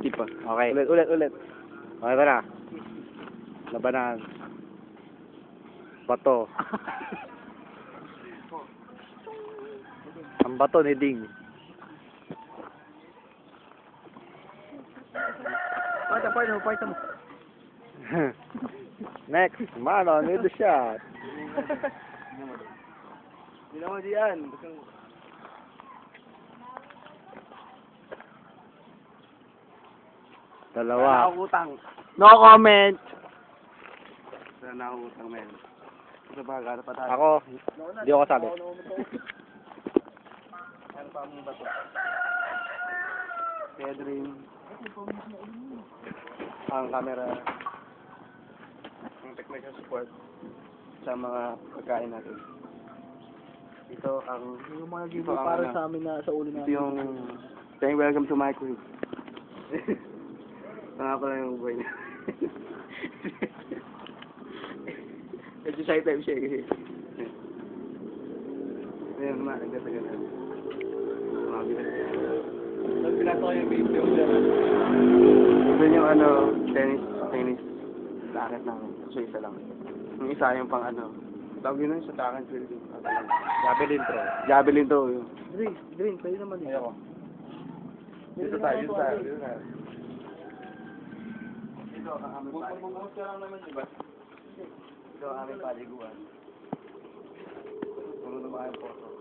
Hindi pa. Okay. Ulit. Okay ba na? Labanan. Bato. Ang bato ni Ding. Pakita mo. Next, Mano, need the shot. Hindi naman diyan. Dalawa. Nakakutang. No comment. Nakakutang, men. Sa baga, pa tayo. Ako, hindi ako sabi. Ano pa mo ba ito? Pedrin. Ang camera. Ang technical support sa mga pagkain natin. Ito ang Yung mga ito giveaway ang para ano, sa amin na sa ulo ito natin. yung saying welcome to microwave. Ito nga pala yung buhay niya. Medyo shy type siya kasi. Ayun naman, nagdatagal na. Mabigat. Tapos pinasok yung video niya. Doon yung ano, tennis racket namin. So isa lang. Yung isa yung pang ano, tawag yun sa takan Philippines. Javelin throw. Javelin to yun. Green, pwede naman din. Ayoko. Dito tayo. Dito ang aming paliguan. Bumubot ka lang naman, diba? Ito ang aming paliguan. Puro na mga photo.